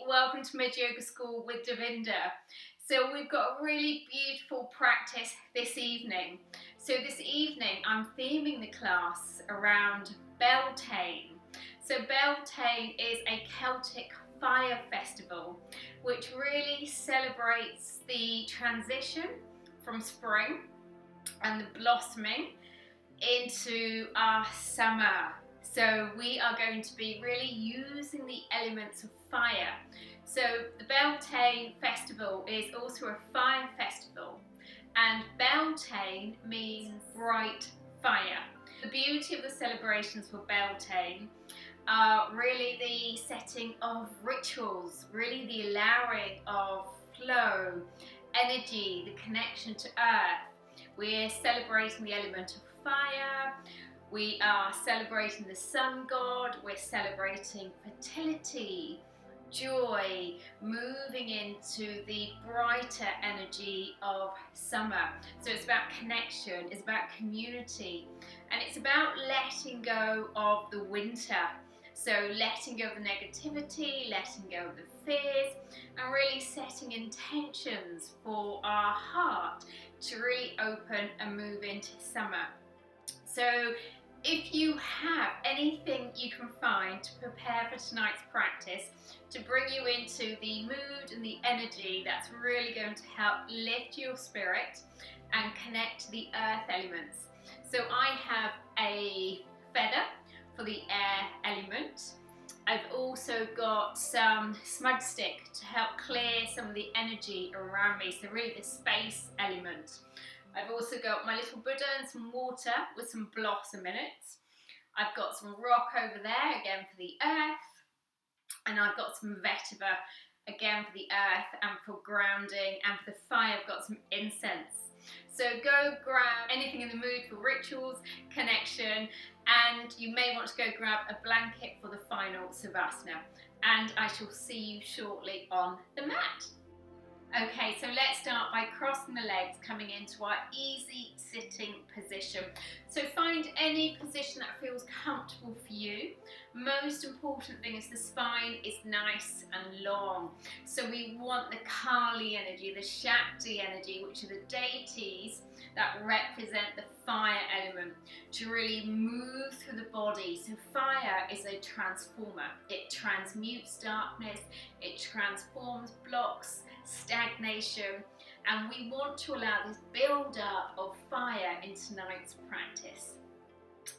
welcome to MedYoga School with Davinder. So we've got a really beautiful practice this evening. So this evening I'm theming the class around Beltane. So Beltane is a Celtic fire festival which really celebrates the transition from spring and the blossoming into our summer. So we are going to be really using the elements of fire. So the Beltane festival is also a fire festival, and Beltane means bright fire. The beauty of the celebrations for Beltane are really the setting of rituals, really the allowing of flow, energy, the connection to earth. We're celebrating the element of fire. We are celebrating the sun god, we're celebrating fertility, joy, moving into the brighter energy of summer. So it's about connection, it's about community, and it's about letting go of the winter. So letting go of the negativity, letting go of the fears, and really setting intentions for our heart to really open and move into summer. So if you have anything you can find to prepare for tonight's practice, to bring you into the mood and the energy that's really going to help lift your spirit and connect to the earth elements. So I have a feather for the air element. I've also got some smudge stick to help clear some of the energy around me, so really the space element. I've also got my little Buddha and some water with some blossom in it. I've got some rock over there, again for the earth. And I've got some vetiver, again for the earth and for grounding. And for the fire, I've got some incense. So go grab anything in the mood for rituals, connection, and you may want to go grab a blanket for the final Savasana. And I shall see you shortly on the mat. Okay, so let's start by crossing the legs, coming into our easy sitting position. So find any position that feels comfortable for you. Most important thing is the spine is nice and long. So we want the Kali energy, the Shakti energy, which are the deities that represent the fire element, to really move through the body. So fire is a transformer. It transmutes darkness, it transforms blocks, stagnation, and we want to allow this build up of fire in tonight's practice.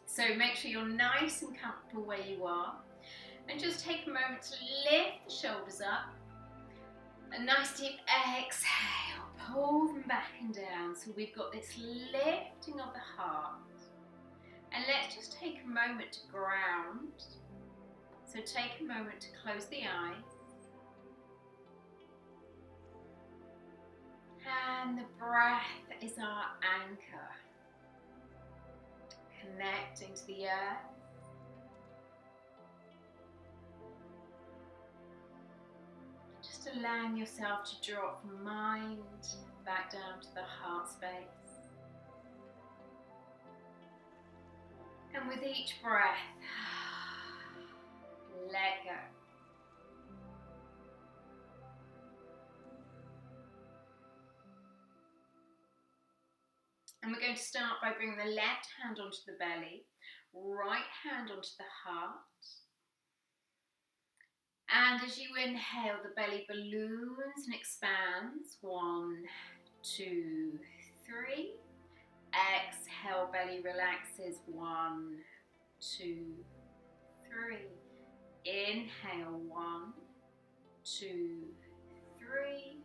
So make sure you're nice and comfortable where you are, and just take a moment to lift the shoulders up. A nice deep exhale, pull them back and down. So we've got this lifting of the heart, and let's just take a moment to ground. So take a moment to close the eyes. And the breath is our anchor, connecting to the earth. Just allowing yourself to drop from mind back down to the heart space. And with each breath, let go. And we're going to start by bringing the left hand onto the belly, right hand onto the heart. And as you inhale, the belly balloons and expands. 1, 2, 3. Exhale, belly relaxes. 1, 2, 3. Inhale, 1, 2, 3.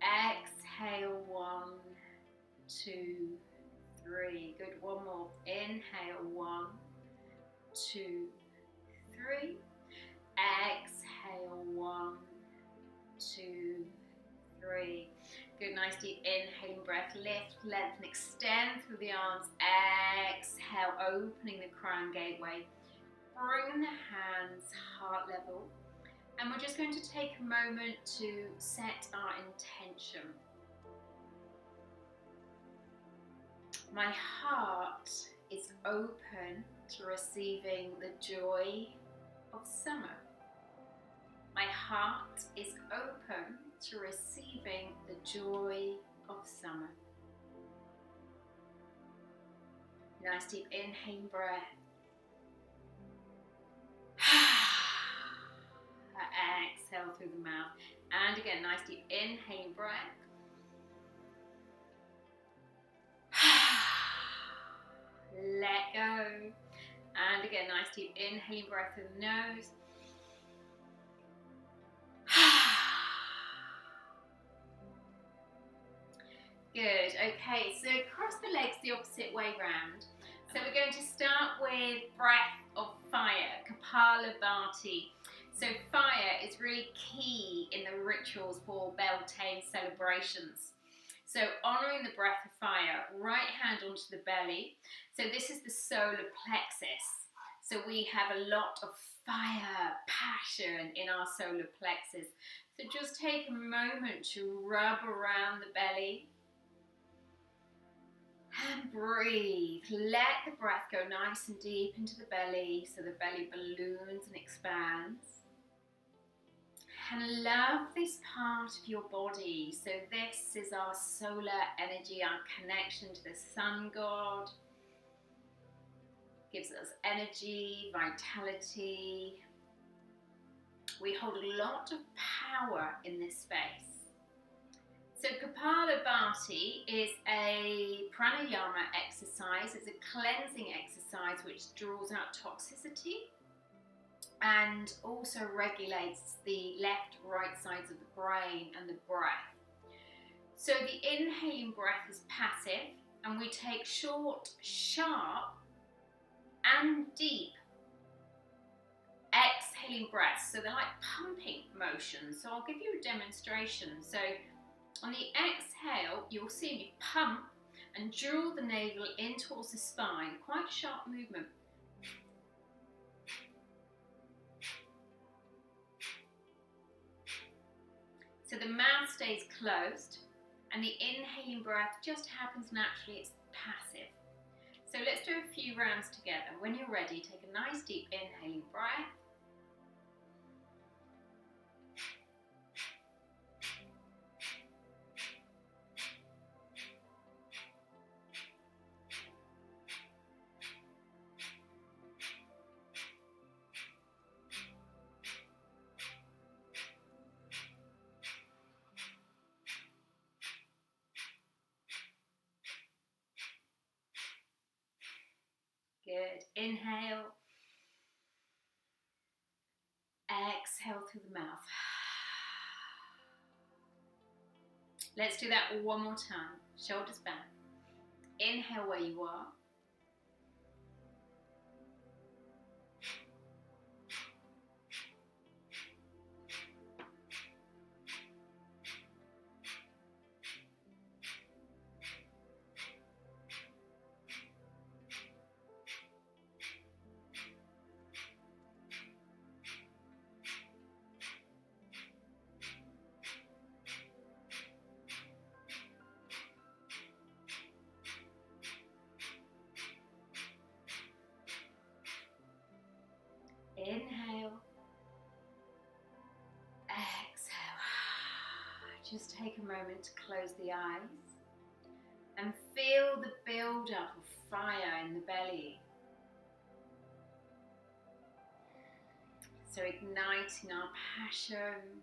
Exhale, 1, 2, 3. Good. One more. Inhale. 1, 2, 3. Exhale. 1, 2, 3. Good. Nice deep inhaling breath. Lift, lengthen, extend through the arms. Exhale, opening the crown gateway. Bring the hands heart level. And we're just going to take a moment to set our intention. My heart is open to receiving the joy of summer. My heart is open to receiving the joy of summer. Nice deep inhaling breath. Exhale through the mouth. And again, nice deep inhaling breath. Let go. And again, nice deep inhaling breath through the nose. Good. Okay, so cross the legs the opposite way round. So we're going to start with breath of fire, Kapalabhati. So fire is really key in the rituals for Beltane celebrations. So honouring the breath of fire, right hand onto the belly. So this is the solar plexus. So we have a lot of fire, passion in our solar plexus. So just take a moment to rub around the belly. And breathe. Let the breath go nice and deep into the belly so the belly balloons and expands. And love this part of your body. So this is our solar energy, our connection to the sun god. Gives us energy, vitality. We hold a lot of power in this space. So Kapalabhati is a pranayama exercise. It's a cleansing exercise which draws out toxicity and also regulates the left, right sides of the brain and the breath. So the inhaling breath is passive and we take short, sharp and deep exhaling breaths. So they're like pumping motions. So I'll give you a demonstration. So on the exhale, you'll see me pump and draw the navel in towards the spine. Quite a sharp movement. So the mouth stays closed and the inhaling breath just happens naturally. It's passive. So let's do a few rounds together. When you're ready, take a nice deep inhaling breath. Good. Inhale. Exhale through the mouth. Let's do that one more time. Shoulders back. Inhale where you are. Inhale. Exhale. Just take a moment to close the eyes and feel the build-up of fire in the belly. So igniting our passion,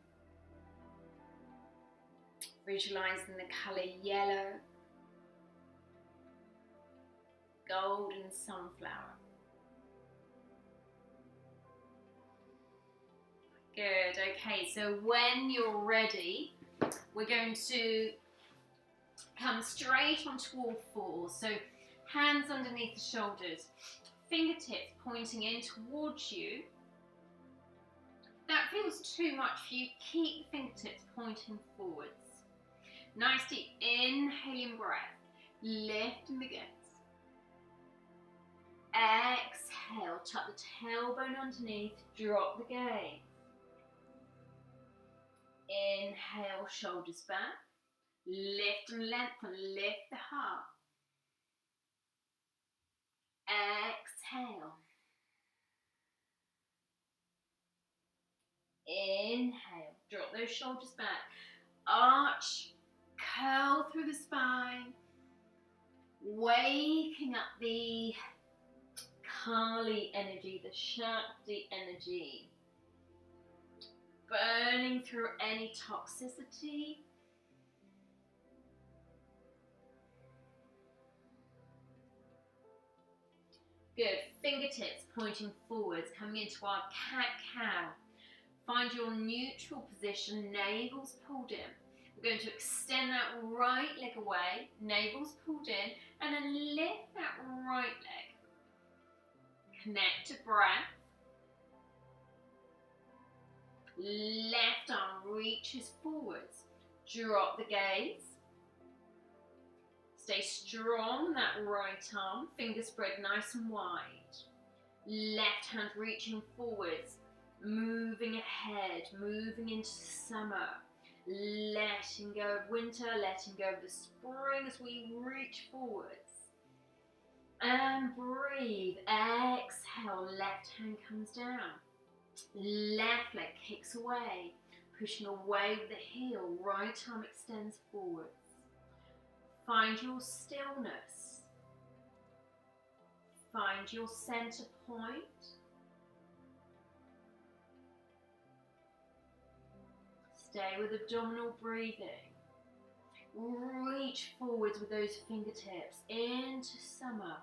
visualizing the colour yellow, golden sunflower. Good, okay, so when you're ready, we're going to come straight onto all fours. So hands underneath the shoulders, fingertips pointing in towards you. That feels too much for you, keep the fingertips pointing forwards. Nice deep inhaling breath, lifting the gaze. Exhale, tuck the tailbone underneath, drop the gaze. Inhale, shoulders back, lift and lengthen, lift the heart. Exhale. Inhale, drop those shoulders back. Arch, curl through the spine. Waking up the Kali energy, the Shakti energy. Burning through any toxicity. Good. Fingertips pointing forwards, coming into our cat-cow. Find your neutral position, navel's pulled in. We're going to extend that right leg away, navel's pulled in, and then lift that right leg. Connect to breath. Left arm reaches forwards. Drop the gaze. Stay strong, that right arm, fingers spread nice and wide. Left hand reaching forwards, moving ahead, moving into summer. Letting go of winter, letting go of the spring as we reach forwards. And breathe, exhale, left hand comes down. Left leg kicks away, pushing away with the heel, right arm extends forwards. Find your stillness. Find your center point. Stay with abdominal breathing. Reach forwards with those fingertips into summer.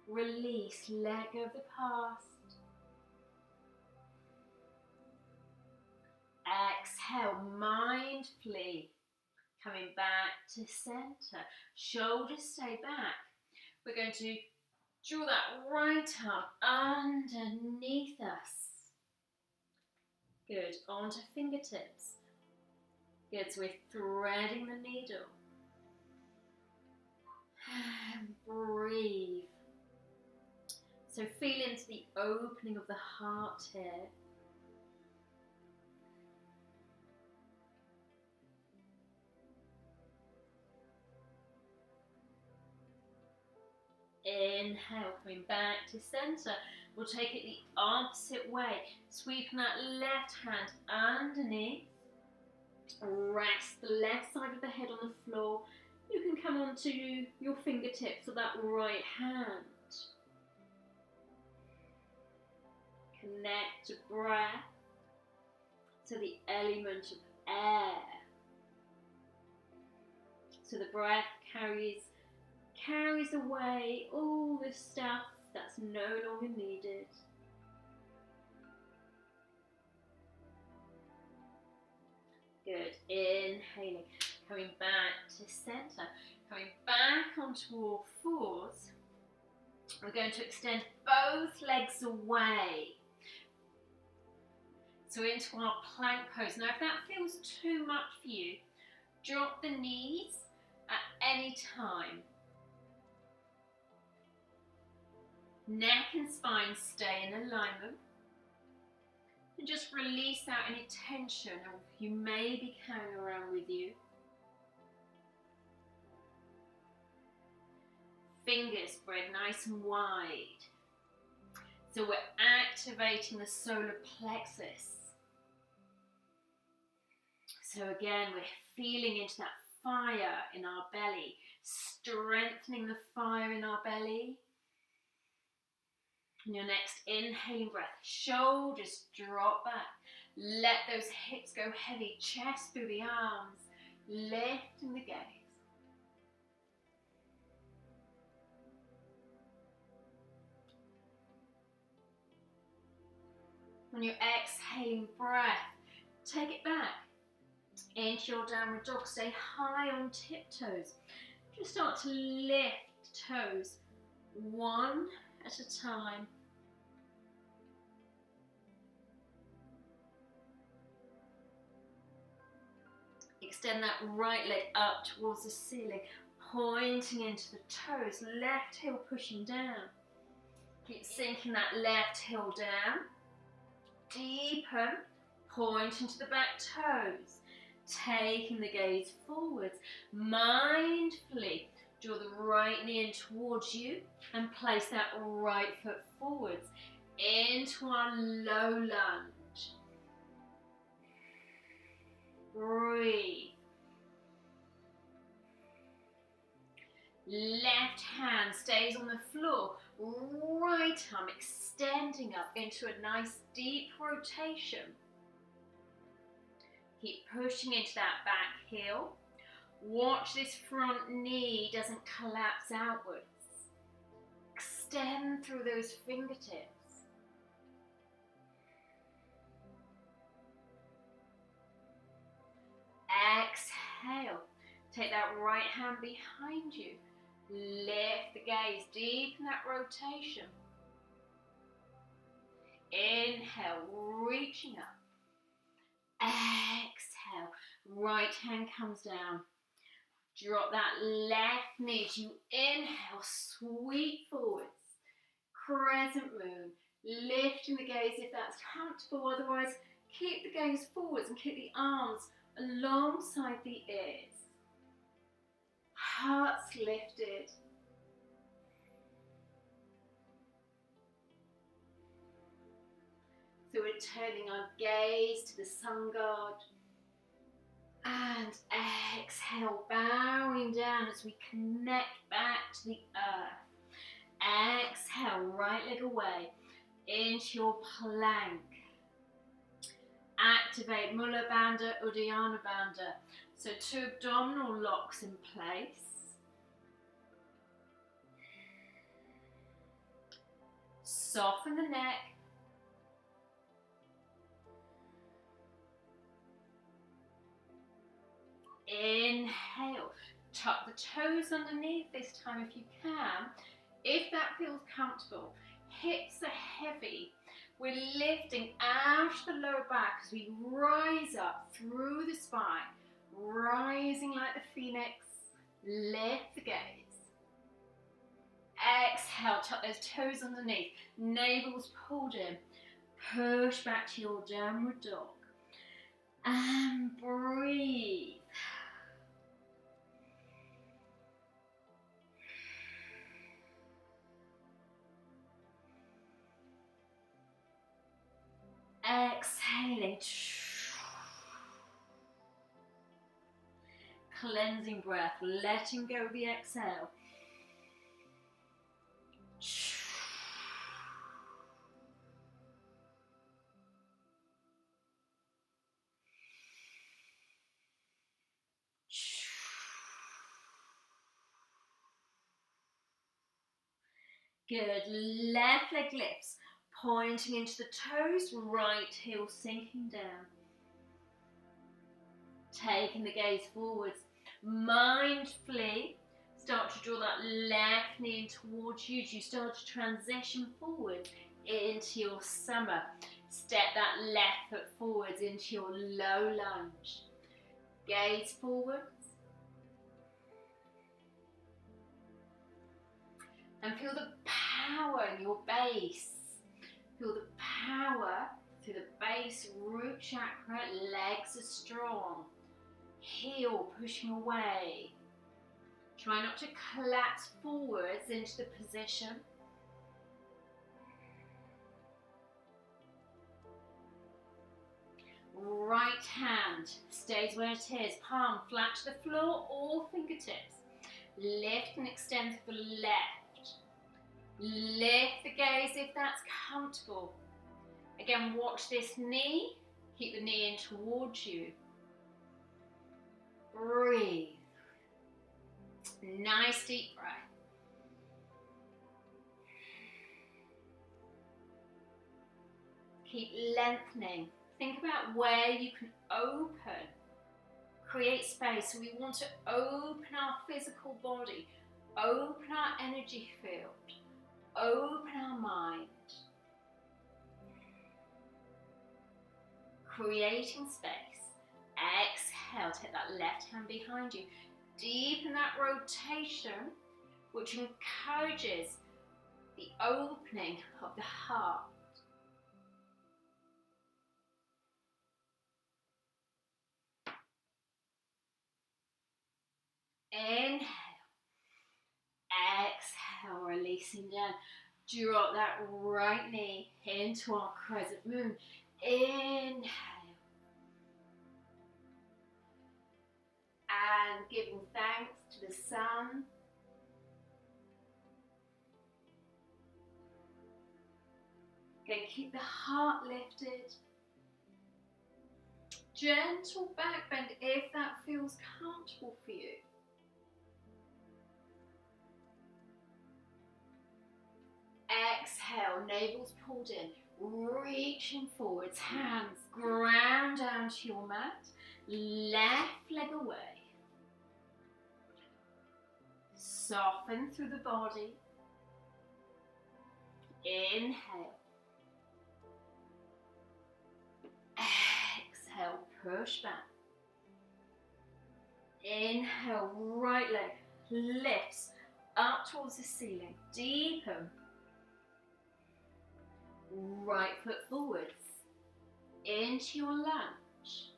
Release, let go of the past. Exhale mindfully, coming back to center. Shoulders stay back. We're going to draw that right arm underneath us. Good, onto fingertips. Good, so we're threading the needle. And breathe. So feel into the opening of the heart here. Inhale, coming back to center. We'll take it the opposite way. Sweeping that left hand underneath. Rest the left side of the head on the floor. You can come onto your fingertips of that right hand. Connect to breath, to the element of air. So the breath carries away all the stuff that's no longer needed. Good. Inhaling, coming back to center, coming back onto all fours. We're going to extend both legs away. So into our plank pose. Now if that feels too much for you, drop the knees at any time. Neck and spine stay in alignment. And just release out any tension you may be carrying around with you. Fingers spread nice and wide. So we're activating the solar plexus. So again, we're feeling into that fire in our belly, strengthening the fire in our belly. And your next inhaling breath, shoulders drop back. Let those hips go heavy, chest through the arms, lifting the gaze. On your exhaling breath, take it back into your downward dog. Stay high on tiptoes. Just start to lift toes one at a time. Extend that right leg up towards the ceiling, pointing into the toes, left heel pushing down. Keep sinking that left heel down. Deepen, point into the back toes. Taking the gaze forwards. Mindfully draw the right knee in towards you and place that right foot forwards into our low lunge. breathe. Left hand stays on the floor, right arm extending up into a nice deep rotation. Keep pushing into that back heel. Watch this front knee doesn't collapse outwards. Extend through those fingertips. Exhale. Take that right hand behind you. Lift the gaze, deepen that rotation. Inhale, reaching up. Exhale, right hand comes down. Drop that left knee as you inhale, sweep forwards. Crescent moon, lifting the gaze if that's comfortable, otherwise keep the gaze forwards and keep the arms alongside the ears. Hearts lifted. So we're turning our gaze to the sun god. And exhale, bowing down as we connect back to the earth. Exhale, right leg away into your plank. Activate Mula Bandha, Uddiyana Bandha. So 2 abdominal locks in place. Soften the neck. Inhale. Tuck the toes underneath this time if you can. If that feels comfortable. Hips are heavy. We're lifting out the lower back as we rise up through the spine. Rising like the phoenix. Lift the gaze. Exhale, tuck those toes underneath. Navel's pulled in. Push back to your downward dog. And breathe. Exhaling. Cleansing breath, letting go of the exhale. Good, left leg lifts, pointing into the toes, right heel sinking down. Taking the gaze forwards, mindfully start to draw that left knee in towards you as you start to transition forward into your summer. Step that left foot forwards into your low lunge. Gaze forwards. And feel the power in your base. Feel the power through the base root chakra. Legs are strong. Heel pushing away. Try not to collapse forwards into the position. Right hand stays where it is. Palm flat to the floor or fingertips. Lift and extend to the left. Lift the gaze if that's comfortable. Again, watch this knee. Keep the knee in towards you. Breathe. Nice deep breath. Keep lengthening. Think about where you can open. Create space. So we want to open our physical body. Open our energy field. Open our mind. Creating space. Exhale, take that left hand behind you. Deepen that rotation, which encourages the opening of the heart. Inhale. Exhale, releasing down. Drop that right knee into our crescent moon. Inhale. giving thanks to the sun. Again, keep the heart lifted. Gentle back bend if that feels comfortable for you. Exhale, navel's pulled in, reaching forwards, hands ground down to your mat, left leg away. Soften through the body. Inhale. Exhale, push back. Inhale, right leg lifts up towards the ceiling, deepen. Right foot forwards into your lunge.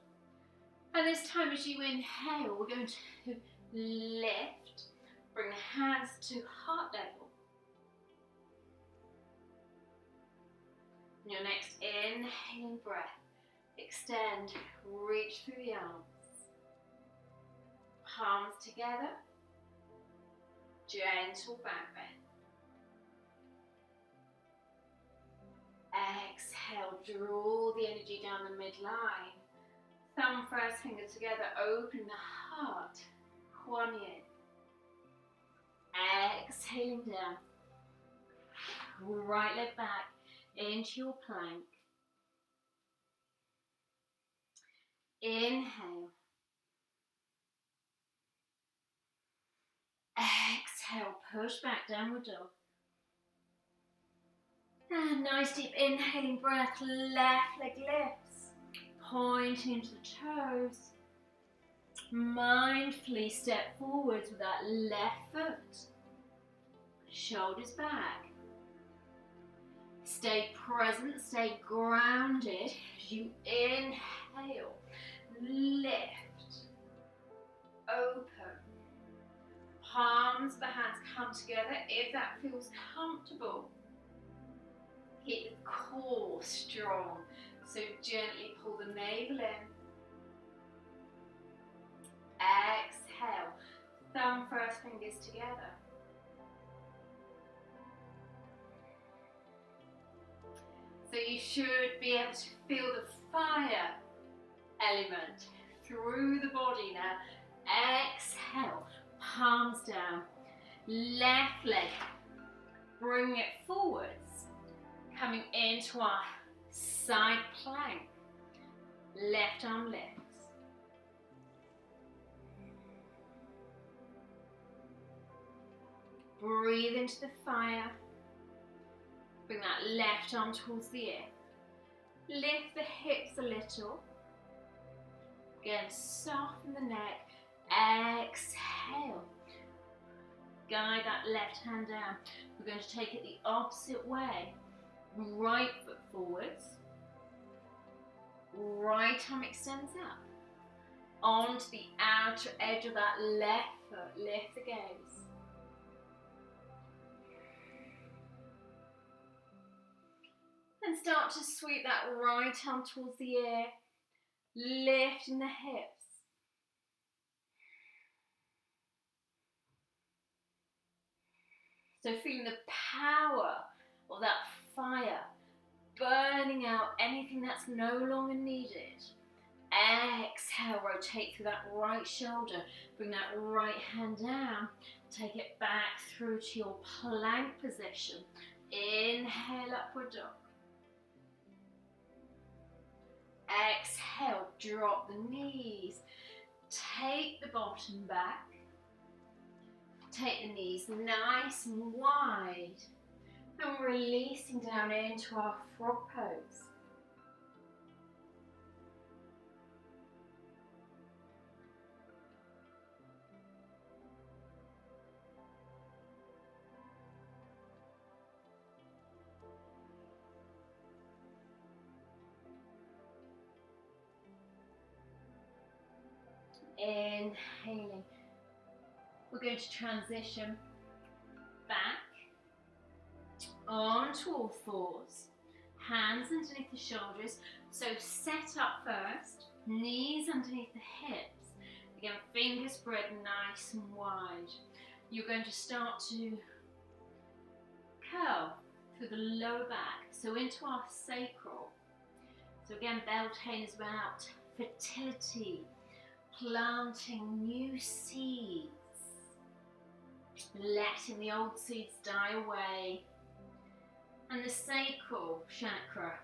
And this time as you inhale, we're going to lift, bring the hands to heart level. And your next inhaling breath, extend, reach through the arms. Palms together, gentle back bend. Exhale, draw the energy down the midline. Thumb first finger together, open the heart. Kuan Yin. Exhaling down. Right leg back into your plank. Inhale. Exhale, push back, downward dog. And nice deep inhaling breath, left leg lifts, pointing into the toes. Mindfully step forwards with that left foot. Shoulders back. Stay present, stay grounded as you inhale, lift, open. Palms of the hands come together if that feels comfortable. Keep the core strong, so gently pull the navel in. Exhale, thumb first fingers together. So you should be able to feel the fire element through the body now. Exhale, palms down, left leg, bring it forwards. Coming into our side plank, left arm lifts. Breathe into the fire. Bring that left arm towards the ear. Lift the hips a little. Again, soften the neck. Exhale. Guide that left hand down. We're going to take it the opposite way. Right foot forwards, right arm extends up, onto the outer edge of that left foot, lift the gaze. And start to sweep that right arm towards the ear, lifting the hips. So feeling the power of that fire burning out anything that's no longer needed. Exhale, rotate through that right shoulder, bring that right hand down, take it back through to your plank position. Inhale, upward dog. Exhale, drop the knees, take the bottom back, take the knees nice and wide. And releasing down into our frog pose. Inhaling. We're going to transition back onto all fours, hands underneath the shoulders. So set up first, knees underneath the hips. Again, fingers spread nice and wide. You're going to start to curl through the lower back, so into our sacral. So again, Beltane is about fertility, planting new seeds, letting the old seeds die away. And the Sacral Chakra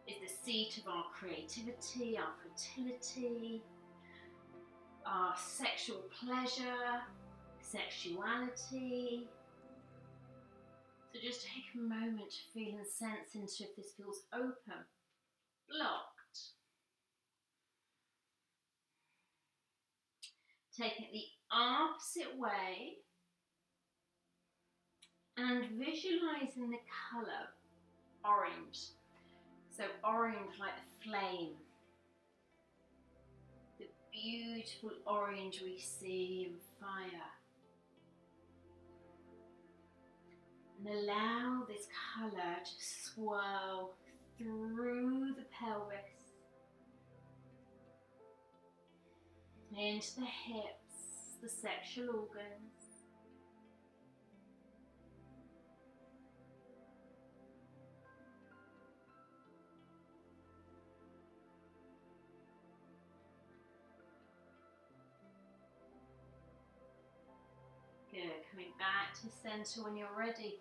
is the seat of our creativity, our fertility, our sexual pleasure, sexuality. So just take a moment to feel and sense into if this feels open, blocked. Take it the opposite way and visualizing the colour orange. So orange like the flame, the beautiful orange we see in fire. And allow this colour to swirl through the pelvis, into the hips, the sexual organs. Good, coming back to centre when you're ready.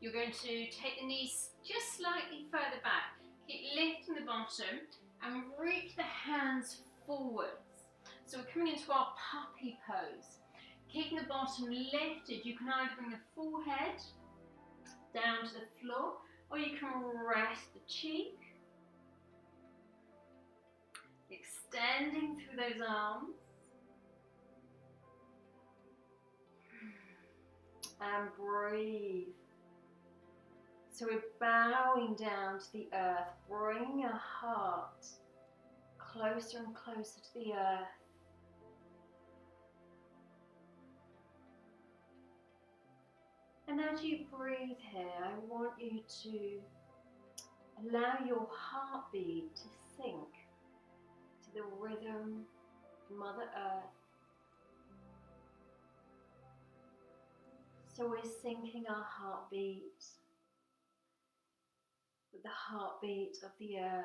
You're going to take the knees just slightly further back. Keep lifting the bottom and reach the hands forwards. So we're coming into our puppy pose. Keeping the bottom lifted, you can either bring the forehead down to the floor or you can rest the cheek. Extending through those arms. And breathe. So we're bowing down to the earth, bringing our heart closer and closer to the earth. And as you breathe here, I want you to allow your heartbeat to sync to the rhythm of Mother Earth. So we're syncing our heartbeat with the heartbeat of the earth.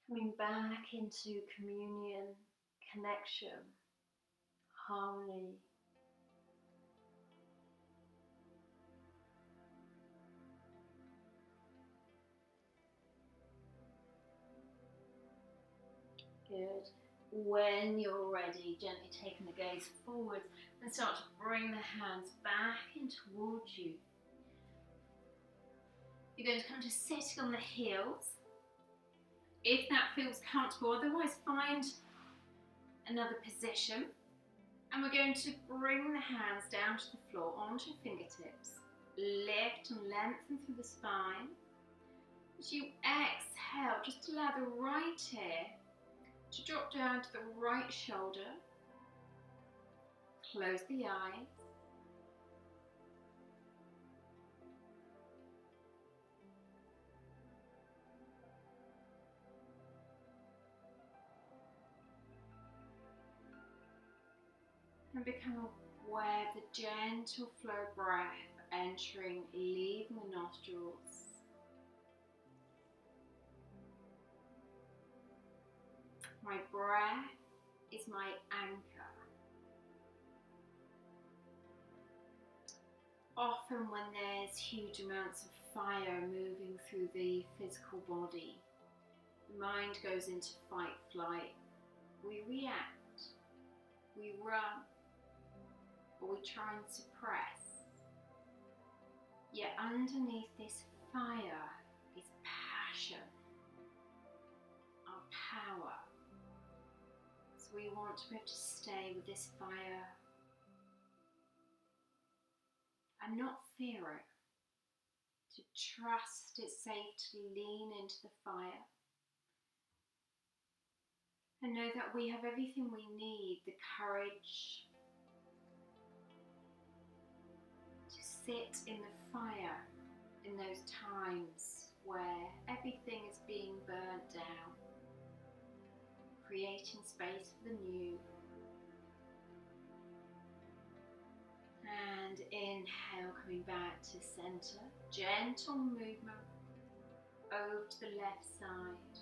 Coming back into communion, connection, harmony. Good. When you're ready, gently taking the gaze forward and start to bring the hands back in towards you. You're going to come to sitting on the heels. If that feels comfortable, otherwise find another position. And we're going to bring the hands down to the floor onto fingertips. Lift and lengthen through the spine. As you exhale, just allow the right ear to drop down to the right shoulder. Close the eyes. And become aware of the gentle flow of breath entering, leaving the nostrils. My breath is my anchor. Often when there's huge amounts of fire moving through the physical body, the mind goes into fight, flight. We react, we run, or we try and suppress. Yet underneath this fire is passion, our power. So we want to be able to stay with this fire and not fear it, to trust it's safe to lean into the fire and know that we have everything we need, the courage to sit in the fire in those times where everything is being burnt down. creating space for the new. And inhale, coming back to center. Gentle movement over to the left side.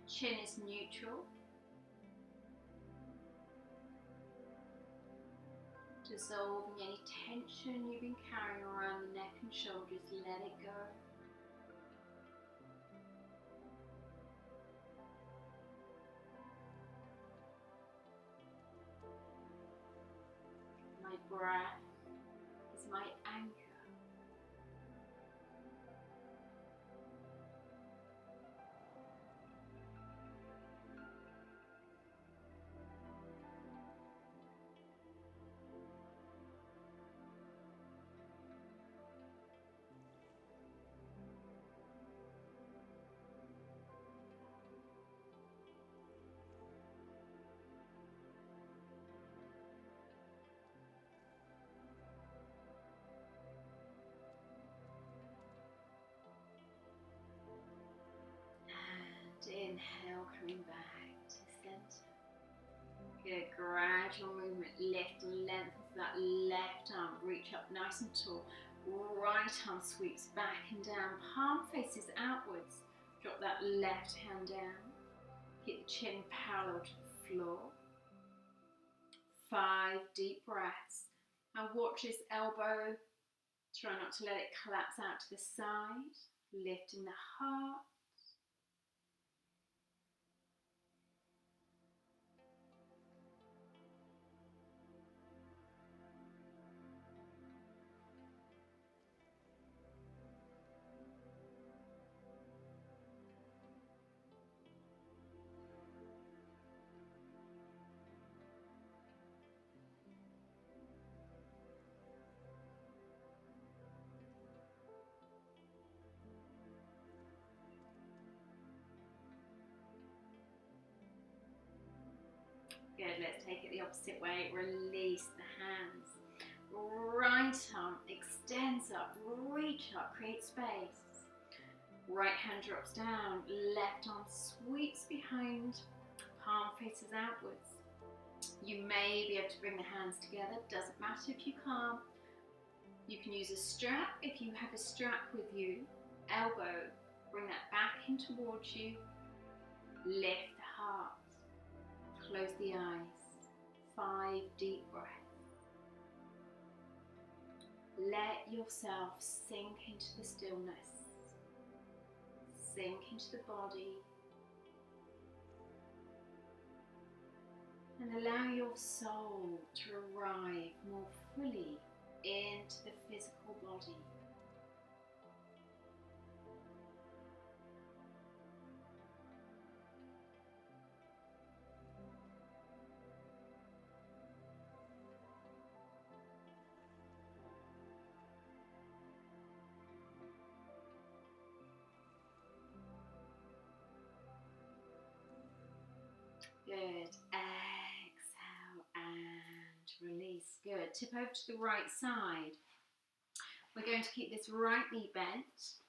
Chin is neutral. Dissolving any tension you've been carrying around the neck and shoulders, let it go. My breath is my anchor. Inhale, coming back to center. Good, gradual movement, lift and lengthen that left arm, reach up nice and tall. Right arm sweeps back and down, palm faces outwards. Drop that left hand down. Keep the chin parallel to the floor. 5 deep breaths. And watch this elbow. Try not to let it collapse out to the side. Lifting the heart. Good, let's take it the opposite way. Release the hands. Right arm extends up, reach up, create space. Right hand drops down, left arm sweeps behind, palm faces outwards. You may be able to bring the hands together, doesn't matter if you can't. You can use a strap if you have a strap with you. Elbow, bring that back in towards you. Lift the heart. Close the eyes. 5 deep breaths. Let yourself sink into the stillness. Sink into the body. And allow your soul to arrive more fully into the physical body. Good. Exhale and release. Good. Tip over to the right side. We're going to keep this right knee bent.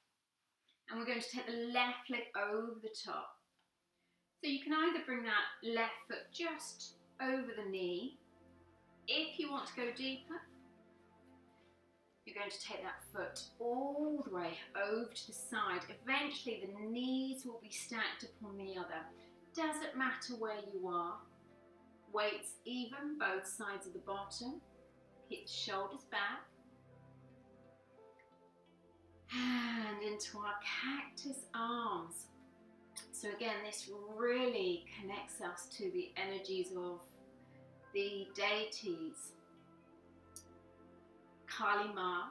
And we're going to take the left leg over the top. So you can either bring that left foot just over the knee. If you want to go deeper, you're going to take that foot all the way over to the side. Eventually the knees will be stacked upon the other. Doesn't matter where you are. Weights even, both sides of the bottom. Keep the shoulders back. And into our cactus arms. So again, this really connects us to the energies of the deities, Kali Ma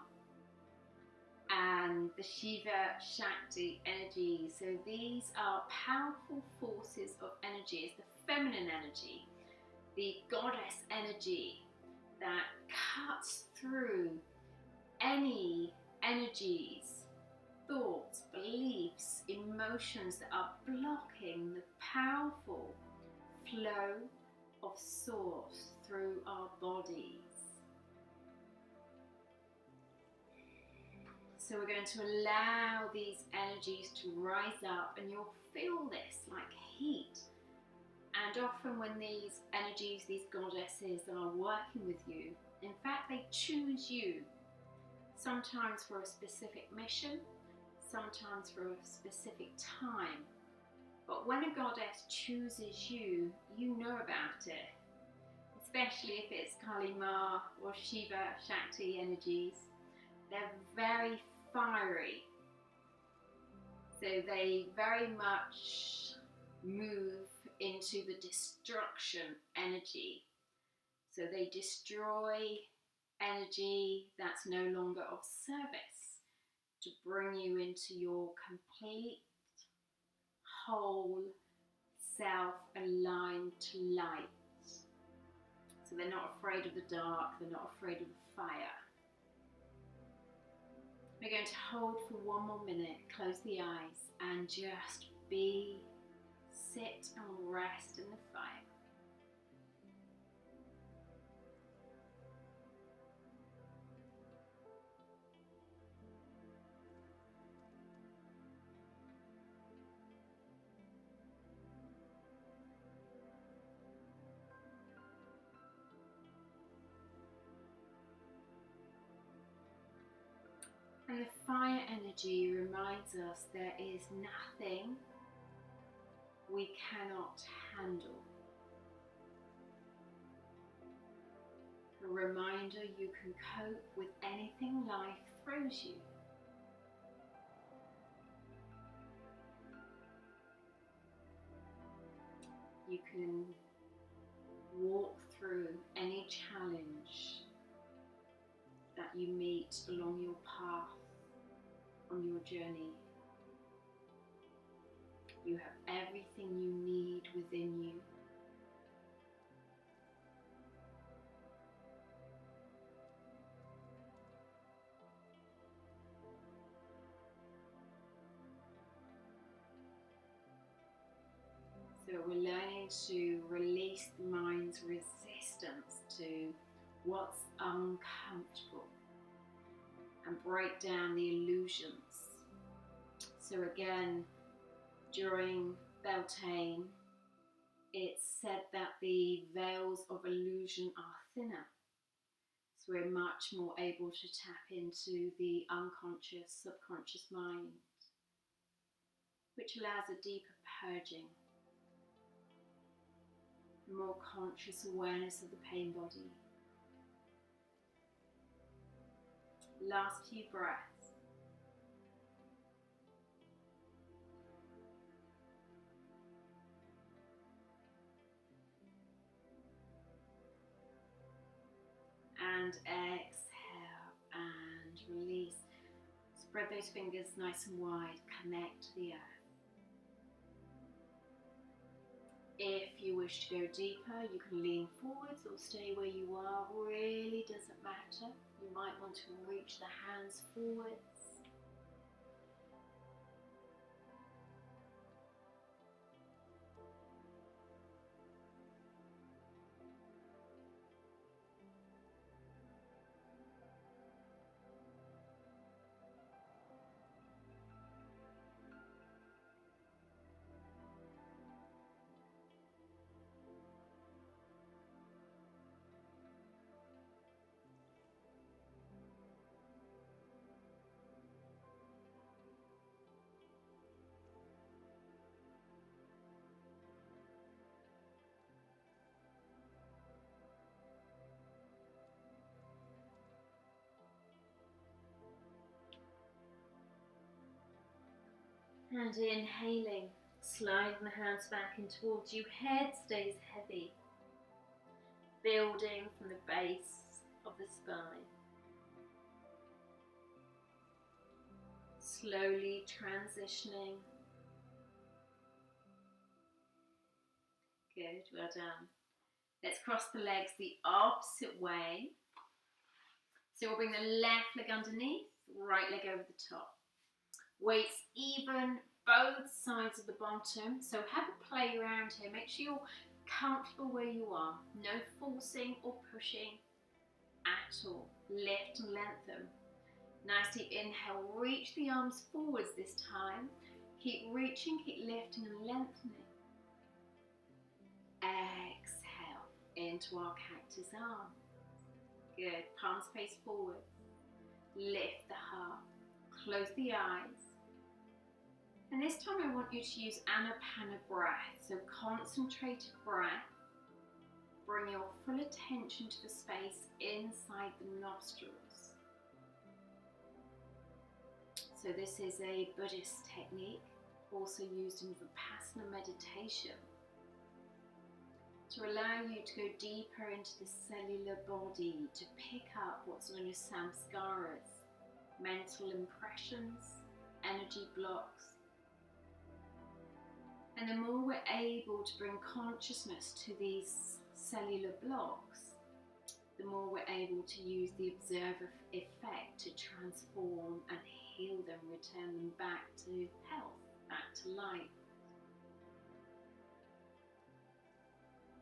and the Shiva Shakti energy. So these are powerful forces of energy. It's the feminine energy, the goddess energy that cuts through any energies, thoughts, beliefs, emotions that are blocking the powerful flow of source through our bodies. So we're going to allow these energies to rise up, and you'll feel this like heat. And often when these energies, these goddesses are working with you, in fact they choose you, sometimes for a specific mission, sometimes for a specific time. But when a goddess chooses you, you know about it, especially if it's Kali Ma or Shiva Shakti energies. They're very fiery, so they very much move into the destruction energy. So they destroy energy that's no longer of service to bring you into your complete, whole self aligned to light. So they're not afraid of the dark, they're not afraid of the fire. We're going to hold for one more minute, close the eyes, and just sit and rest in the fire. And the fire energy reminds us there is nothing we cannot handle. A reminder you can cope with anything life throws you. You can walk through any challenge that you meet along your path, on your journey. You have everything you need within you. So we're learning to release the mind's resistance to what's uncomfortable and break down the illusions. So again, during Beltane, it's said that the veils of illusion are thinner. So we're much more able to tap into the unconscious, subconscious mind, which allows a deeper purging, more conscious awareness of the pain body. Last few breaths. And exhale and release. Spread those fingers nice and wide, connect to the earth. If you wish to go deeper, you can lean forwards or stay where you are, really doesn't matter. You might want to reach the hands forwards. And inhaling, sliding the hands back in towards you, head stays heavy, building from the base of the spine. Slowly transitioning. Good, well done. Let's cross the legs the opposite way. So we'll bring the left leg underneath, right leg over the top. Weights even, both sides of the bottom. So have a play around here. Make sure you're comfortable where you are. No forcing or pushing at all. Lift and lengthen. Nice deep inhale, reach the arms forwards this time. Keep reaching, keep lifting and lengthening. Exhale into our cactus arm. Good, palms face forward. Lift the heart, close the eyes. And this time I want you to use Anapana breath, so concentrated breath. Bring your full attention to the space inside the nostrils. So this is a Buddhist technique, also used in Vipassana meditation, to allow you to go deeper into the cellular body, to pick up what's known as samskaras, mental impressions, energy blocks. And the more we're able to bring consciousness to these cellular blocks, the more we're able to use the observer effect to transform and heal them, return them back to health, back to life.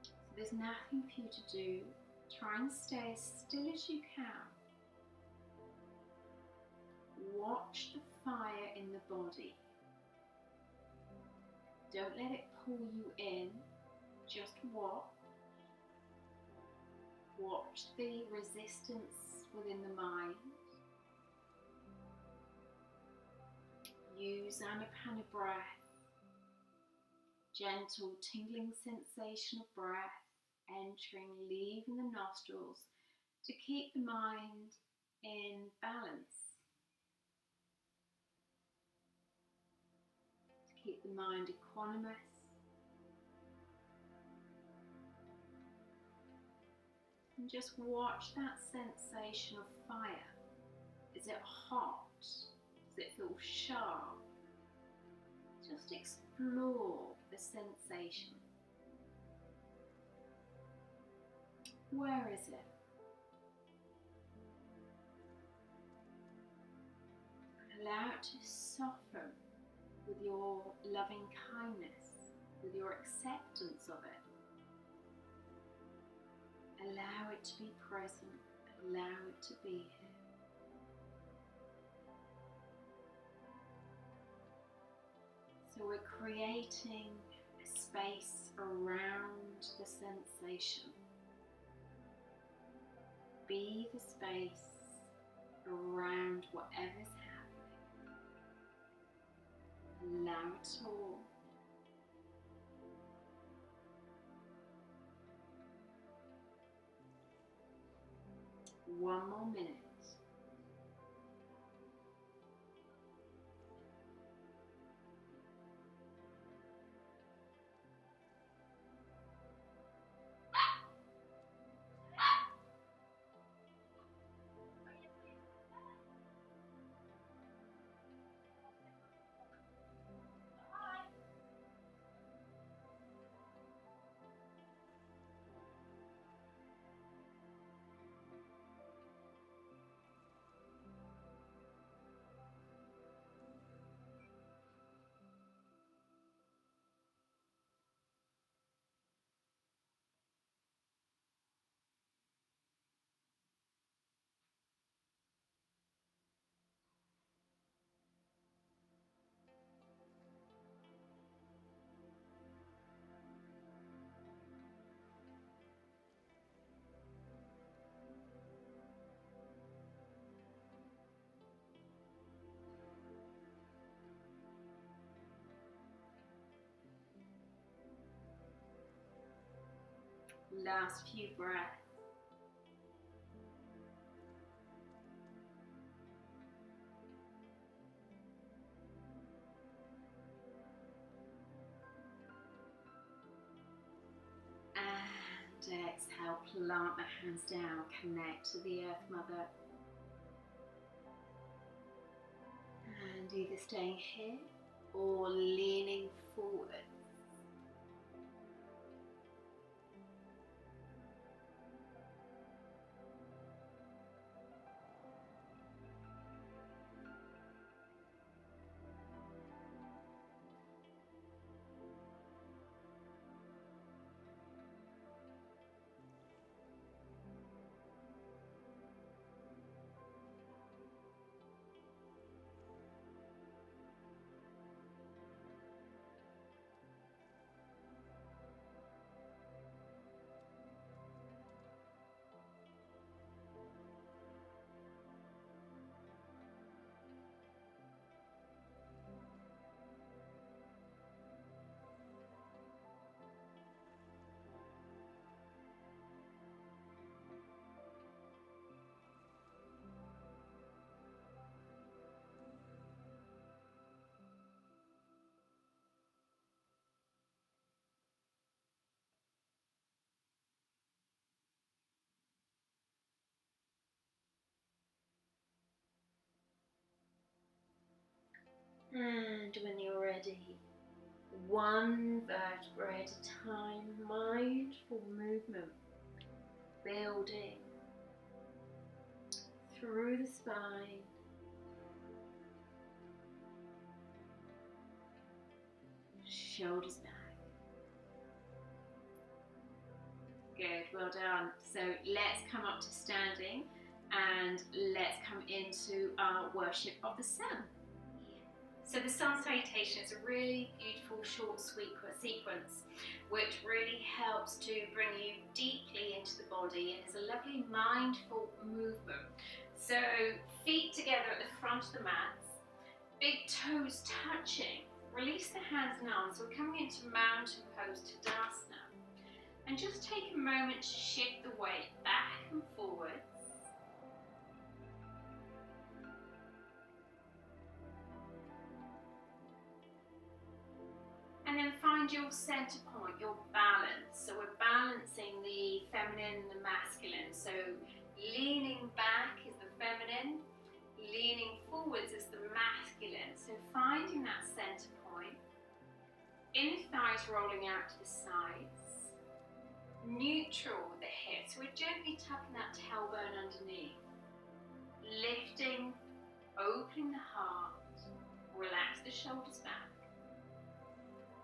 So there's nothing for you to do. Try and stay as still as you can. Watch the fire in the body. Don't let it pull you in, just watch. Watch the resistance within the mind. Use Anapana breath, gentle tingling sensation of breath entering, leaving the nostrils to keep the mind in balance, to keep the mind equanimous. And just watch that sensation of fire. Is it hot? Does it feel sharp? Just explore the sensation. Where is it? Allow it to soften with your loving kindness, with your acceptance of it. Allow it to be present, allow it to be here. So we're creating a space around the sensation. Be the space around whatever's happening. Allow it all. One more minute. Last few breaths. And exhale, plant the hands down, connect to the Earth Mother. And either staying here or leaning forward. And when you're ready, one vertebra at a time, mindful movement, building through the spine, shoulders back. Good, well done. So let's come up to standing and let's come into our worship of the sun. So the sun salutation is a really beautiful short sequence which really helps to bring you deeply into the body and is a lovely mindful movement. So feet together at the front of the mats, big toes touching, release the hands and arms. We're coming into mountain pose, Tadasana. And just take a moment to shift the weight back and forwards. And then find your center point, your balance. So we're balancing the feminine and the masculine. So leaning back is the feminine, leaning forwards is the masculine. So finding that center point, inner thighs rolling out to the sides. Neutral with the hips, we're gently tucking that tailbone underneath, lifting, opening the heart, relax the shoulders back,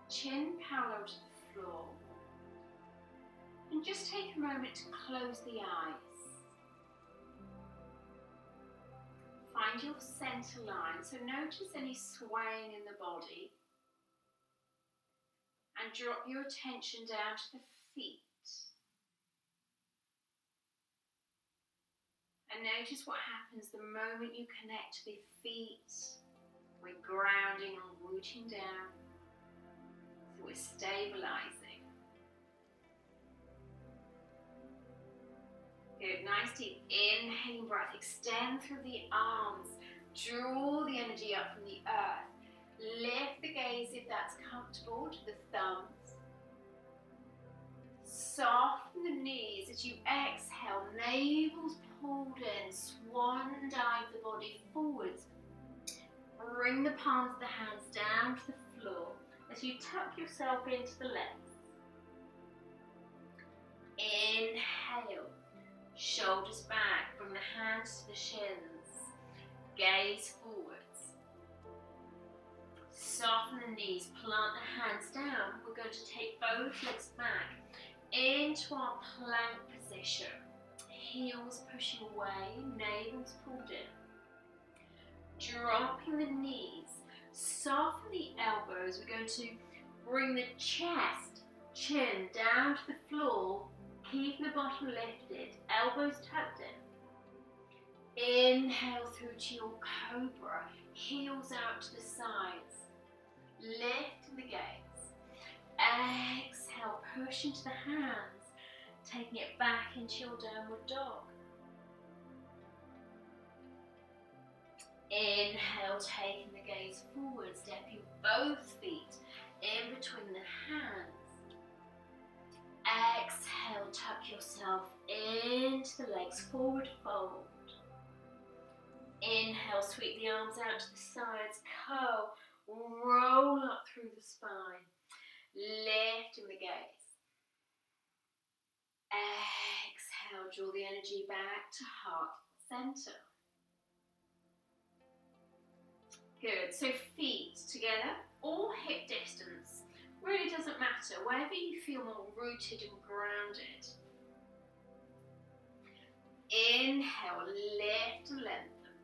chin parallel to the floor, and just take a moment to close the eyes. Find your center line, so notice any swaying in the body, and drop your attention down to the feet. And notice what happens the moment you connect to the feet. We're grounding and rooting down. So we're stabilizing. Good, nice deep inhaling breath. Extend through the arms. Draw the energy up from the earth. Lift the gaze if that's comfortable to the thumbs. Soften the knees as you exhale, navel's pulled in, swan dive the body forwards. Bring the palms of the hands down to the floor as you tuck yourself into the legs. Inhale, shoulders back, bring the hands to the shins, gaze forwards. Soften the knees, plant the hands down. We're going to take both legs back into our plank position, heels pushing away, navel's pulled in. Dropping the knees, soften the elbows. We're going to bring the chest, chin down to the floor, keeping the bottom lifted, elbows tucked in. Inhale through to your cobra, heels out to the sides, lifting the gaze. Exhale, push into the hands, taking it back into your downward dog. Inhale, taking the gaze forward, stepping both feet in between the hands. Exhale, tuck yourself into the legs, forward fold. Inhale, sweep the arms out to the sides, curl, roll up through the spine. Lifting the gaze. Exhale, draw the energy back to heart center. Good, so feet together or hip distance, really doesn't matter, wherever you feel more rooted and grounded. Inhale, lift and lengthen.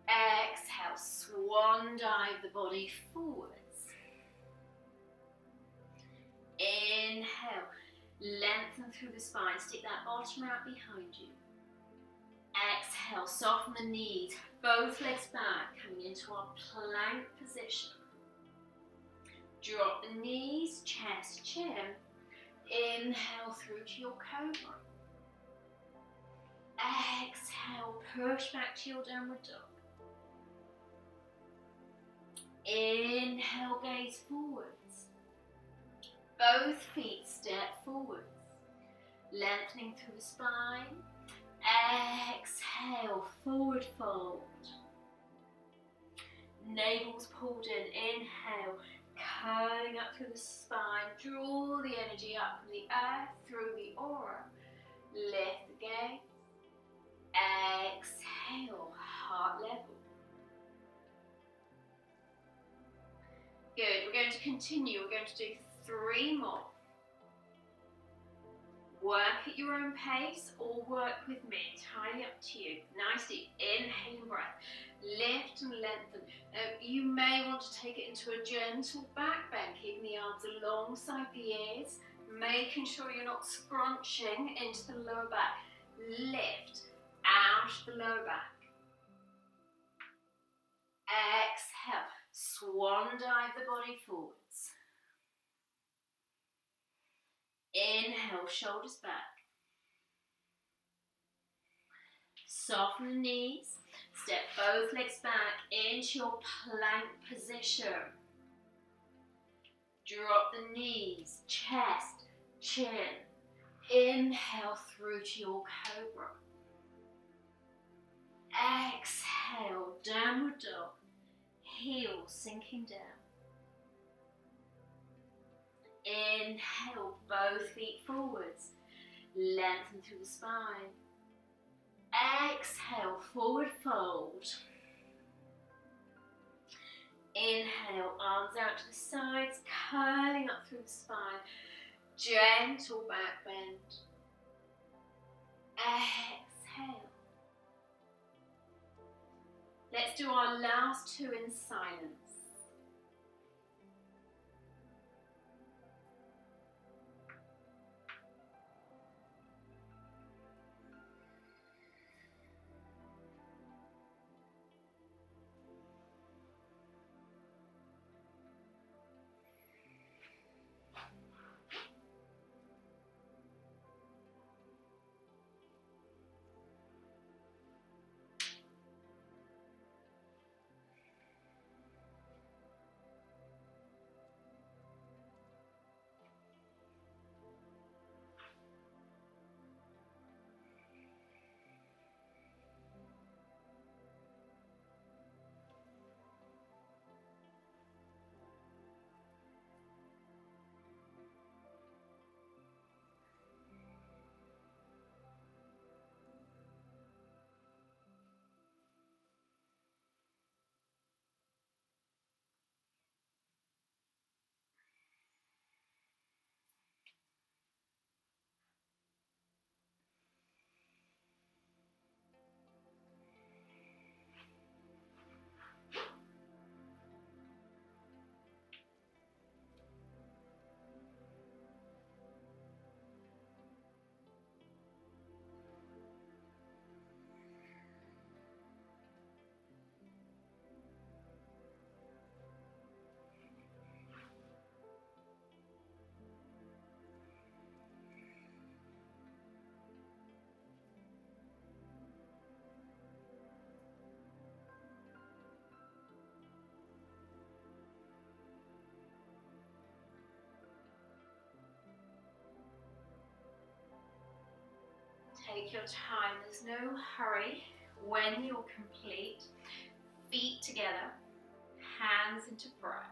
Exhale, swan dive the body forwards. Inhale, lengthen through the spine, stick that bottom out behind you. Exhale, soften the knees, both legs back, coming into our plank position. Drop the knees, chest, chin. Inhale through to your cobra. Exhale, push back to your downward dog. Inhale, gaze forwards. Both feet step forwards, lengthening through the spine. Exhale, forward fold. Navel's pulled in. Inhale, curling up through the spine. Draw the energy up from the earth through the aura. Lift the gaze. Exhale, heart level. Good, we're going to continue. We're going to do 3 more. Work at your own pace or work with me, entirely up to you. Nice deep inhaling breath. Lift and lengthen. Now, you may want to take it into a gentle back bend, keeping the arms alongside the ears, making sure you're not scrunching into the lower back. Lift out the lower back. Exhale, swan dive the body forwards. Inhale, shoulders back. Soften the knees. Step both legs back into your plank position. Drop the knees, chest, chin. Inhale through to your cobra. Exhale, downward dog. Heels sinking down. Inhale, both feet forwards. Lengthen through the spine. Exhale, forward fold. Inhale, arms out to the sides, curling up through the spine. Gentle back bend. Exhale. Let's do our last 2 in silence. Take your time, there's no hurry. When you're complete, feet together, hands into prayer.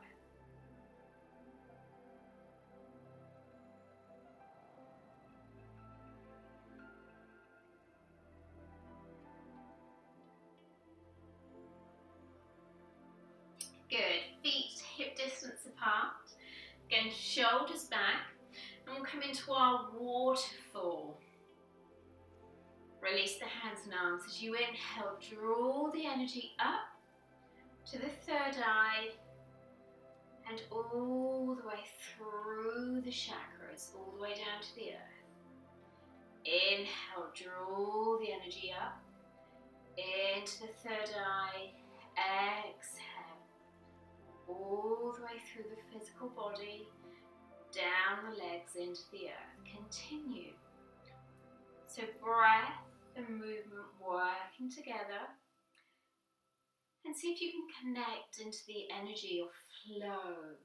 Good, feet hip distance apart. Again, shoulders back, and we'll come into our waterfall. Release the hands and arms as you inhale, draw the energy up to the third eye and all the way through the chakras, all the way down to the earth. Inhale, draw the energy up into the third eye. Exhale, all the way through the physical body, down the legs into the earth. Continue. So breath and movement working together, and see if you can connect into the energy of flow.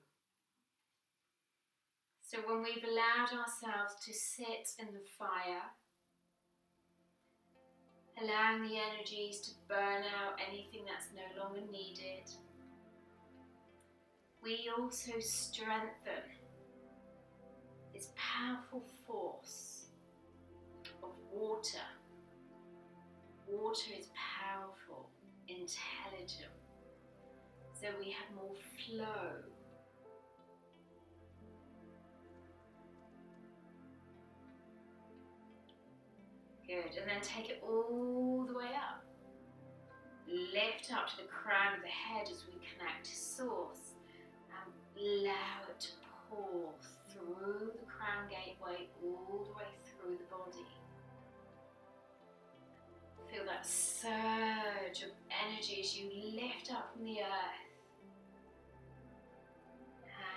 So when we've allowed ourselves to sit in the fire, allowing the energies to burn out anything that's no longer needed, we also strengthen this powerful force of water. Water is powerful, intelligent, so we have more flow. Good, and then take it all the way up. Lift up to the crown of the head as we connect to source, and allow it to pour through the crown gateway all the way through the body. Feel that surge of energy as you lift up from the earth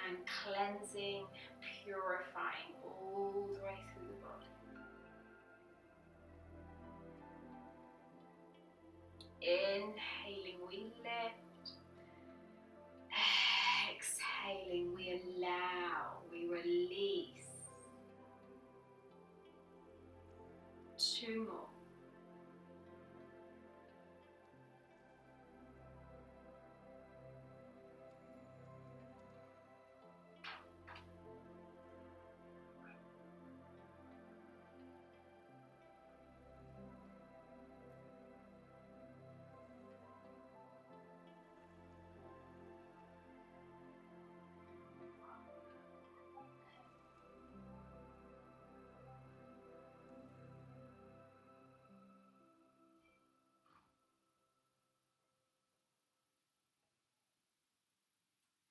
and cleansing, purifying all the way through the body. Inhaling, we lift. Exhaling, we allow, we release. 2 more.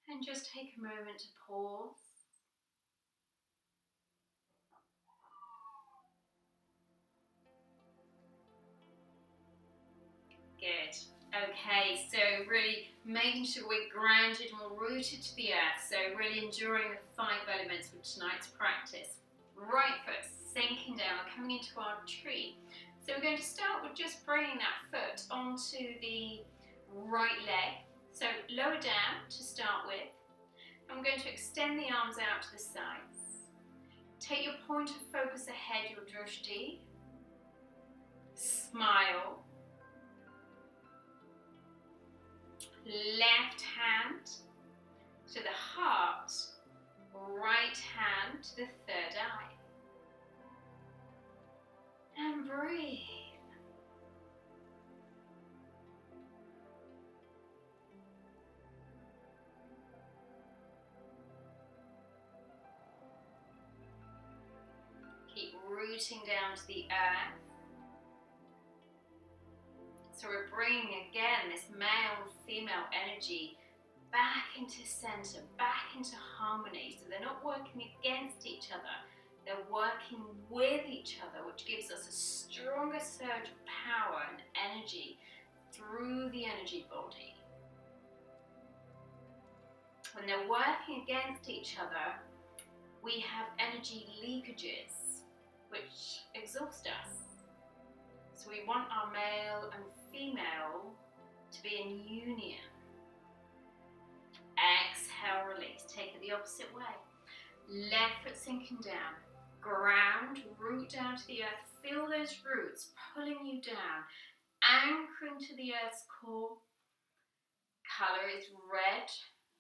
And just take a moment to pause. Good. Okay, so really making sure we're grounded and we're rooted to the earth. So really enjoying the 5 elements with tonight's practice. Right foot sinking down, we're coming into our tree. So we're going to start with just bringing that foot onto the right leg. So lower down to start with. And we're going to extend the arms out to the sides. Take your point of focus ahead, your drishti. Smile. Left hand to the heart, right hand to the third eye. And breathe. Keep rooting down to the earth. So we're bringing again this male and female energy back into center, back into harmony. So they're not working against each other, they're working with each other, which gives us a stronger surge of power and energy through the energy body. When they're working against each other, we have energy leakages, which exhaust us. So we want our male and female to be in union. Exhale, release. Take it the opposite way. Left foot sinking down. Ground, root down to the earth. Feel those roots pulling you down. Anchoring to the earth's core. Colour is red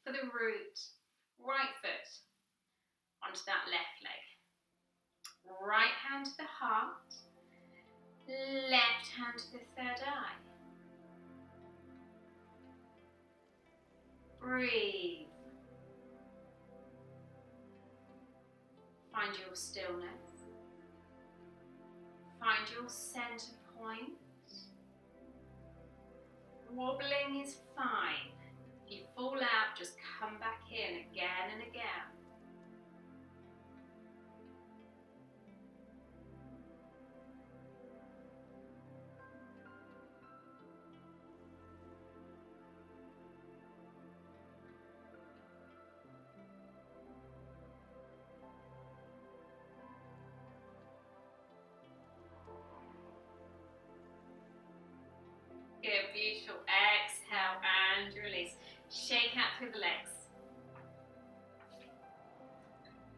for the root. Right foot onto that left leg. Right hand to the heart. Left hand to the third eye. Breathe. Find your stillness. Find your center point. Wobbling is fine. If you fall out, just come back in again and again. Good, beautiful. Exhale and release. Shake out through the legs.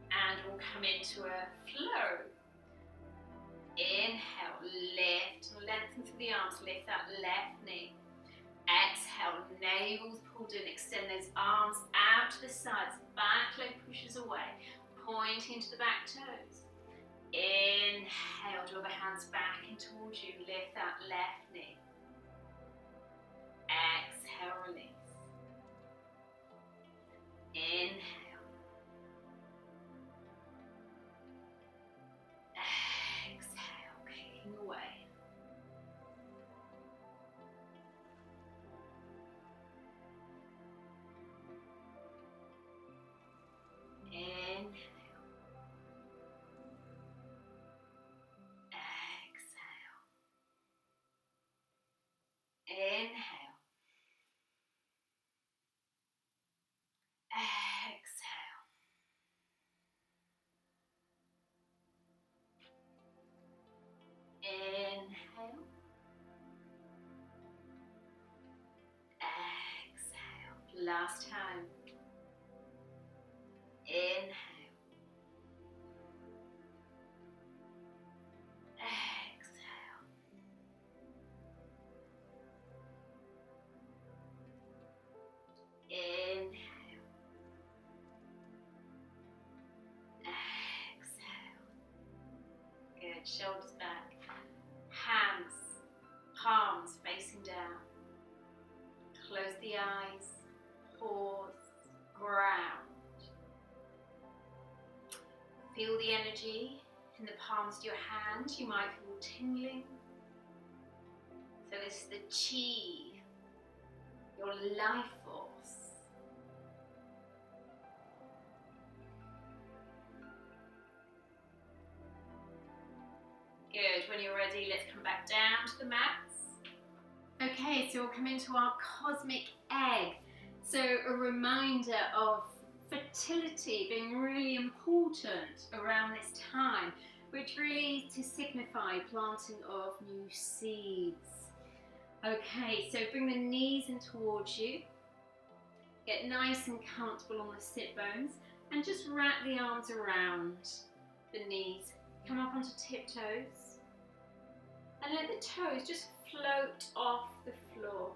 And we'll come into a flow. Inhale, lift, lengthen through the arms, lift that left knee. Exhale. exhale, navel's pulled in, extend those arms out to the sides, back leg pushes away, pointing to the back toes. Inhale, draw the hands back in towards you, lift that left knee. Exhale, release. Inhale. Exhale, kicking away. Inhale. Exhale. Inhale. Exhale. Inhale. Exhale. Last time. Inhale. Exhale. Inhale. Exhale. Good. Shoulders back. Hands, palms facing down. Close the eyes. Pause. Ground. Feel the energy in the palms of your hand. You might feel tingling. So this is the chi, your life force. Good. When you're ready, let's come back down to the mats. Okay, so we'll come into our cosmic egg. So a reminder of fertility being really important around this time, which really to signify planting of new seeds. Okay, so bring the knees in towards you. Get nice and comfortable on the sit bones and just wrap the arms around the knees. Come up onto tiptoes and let the toes just float off the floor.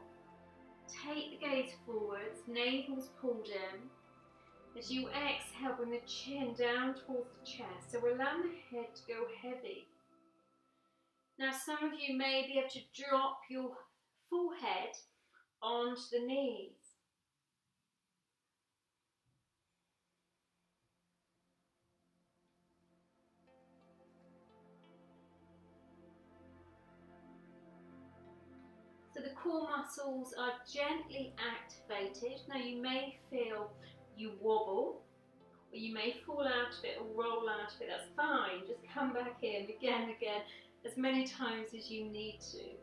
Take the gaze forwards, navel's pulled in. As you exhale, bring the chin down towards the chest, so we're allowing the head to go heavy. Now some of you may be able to drop your forehead onto the knees. So the core muscles are gently activated. Now you may feel you wobble, or you may fall out of it or roll out of it. That's fine. Just come back in again, as many times as you need to.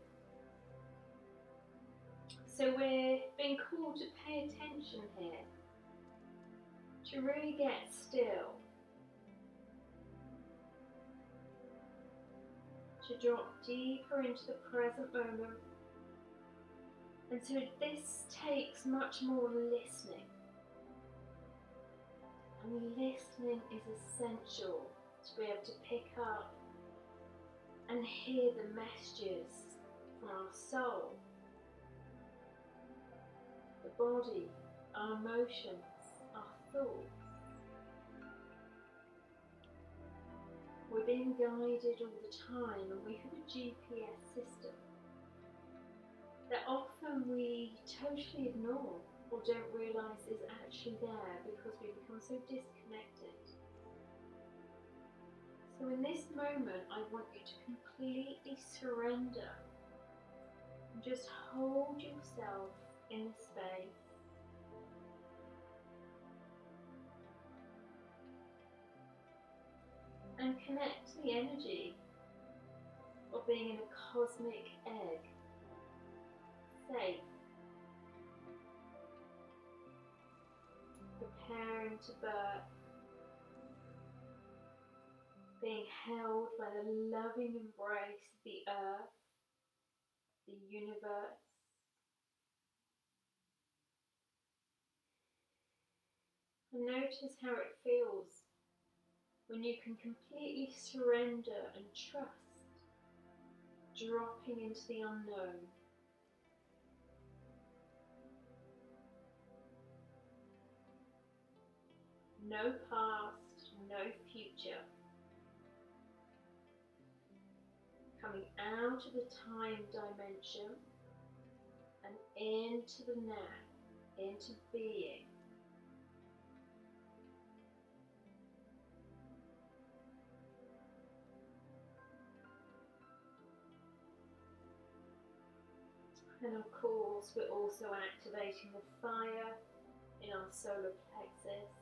So we're being called to pay attention here, to really get still, to drop deeper into the present moment. And so this takes much more listening. And listening is essential to be able to pick up and hear the messages from our soul, the body, our emotions, our thoughts. We're being guided all the time, and we have a GPS system that often we totally ignore or don't realise is actually there because we become so disconnected. So in this moment, I want you to completely surrender and just hold yourself in space. And connect to the energy of being in a cosmic egg. Safe. Preparing to birth. Being held by the loving embrace of the earth, the universe. And notice how it feels when you can completely surrender and trust, dropping into the unknown. No past, no future. Coming out of the time dimension and into the now, into being. And of course, we're also activating the fire in our solar plexus.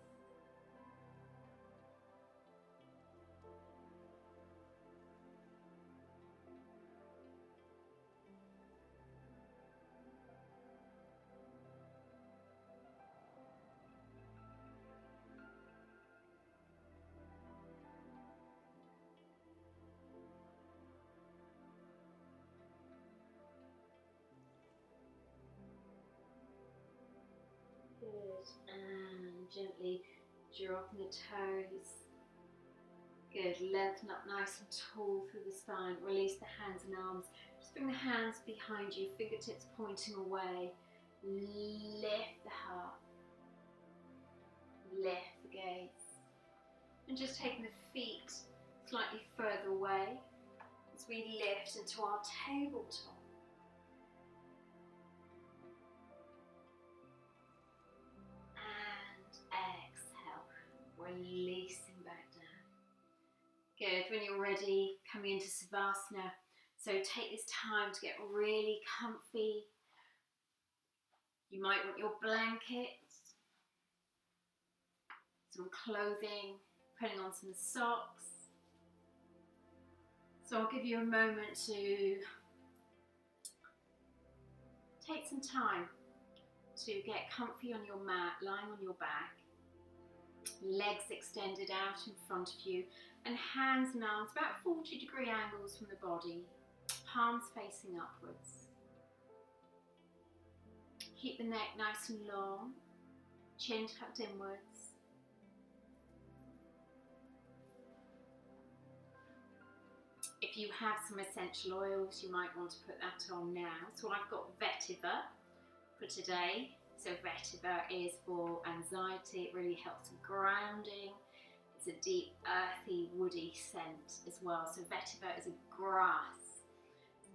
Good, and gently dropping the toes. Good, lengthen up nice and tall through the spine. Release the hands and arms. Just bring the hands behind you, fingertips pointing away. Lift the heart. Lift the gaze. And just taking the feet slightly further away as we lift into our tabletop. Releasing back down. Good, when you're ready, coming into Savasana. So take this time to get really comfy. You might want your blankets, some clothing, putting on some socks. So I'll give you a moment to take some time to get comfy on your mat, lying on your back. Legs extended out in front of you and hands and arms about 40-degree angles from the body, palms facing upwards. Keep the neck nice and long, chin tucked inwards. If you have some essential oils, you might want to put that on now. So I've got vetiver for today. So vetiver is for anxiety. It really helps with grounding. It's a deep, earthy, woody scent as well. So vetiver is a grass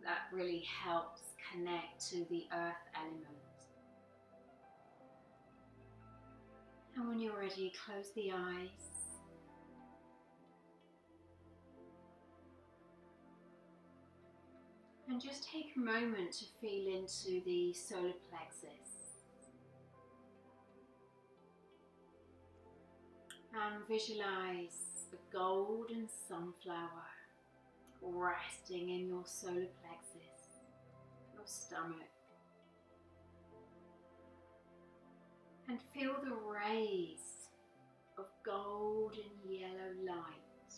that really helps connect to the earth element. And when you're ready, close the eyes. And just take a moment to feel into the solar plexus. And visualize a golden sunflower resting in your solar plexus, your stomach. And feel the rays of golden yellow light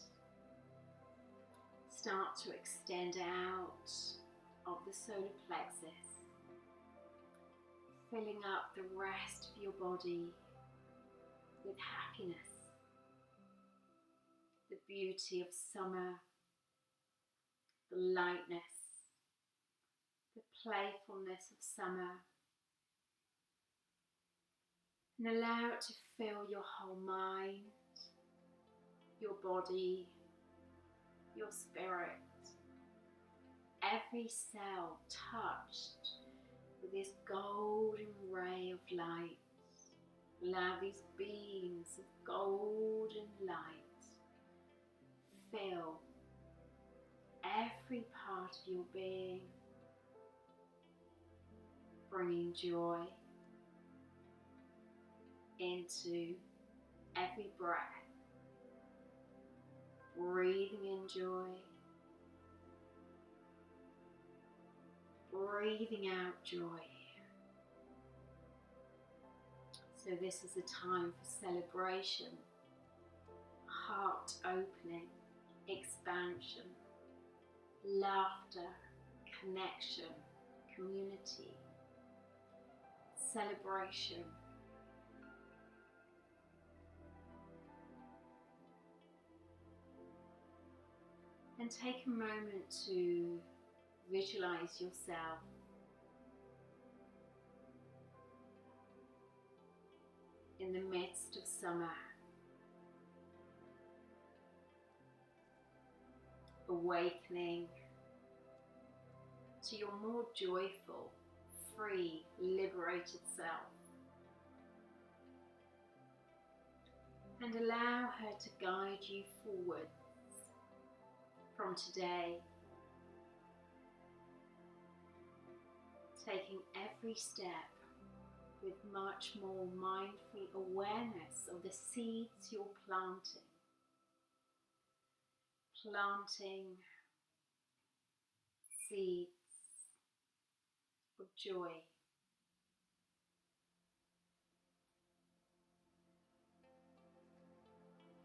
start to extend out of the solar plexus, filling up the rest of your body with happiness. The beauty of summer, the lightness, the playfulness of summer, and allow it to fill your whole mind, your body, your spirit, every cell touched with this golden ray of light. Allow these beams of golden light fill every part of your being, bringing joy into every breath, breathing in joy, breathing out joy. So this is a time for celebration, heart opening, expansion, laughter, connection, community, celebration. And take a moment to visualize yourself in the midst of summer, awakening to your more joyful, free, liberated self. And allow her to guide you forwards from today, taking every step with much more mindful awareness of the seeds you're planting. Planting seeds of joy.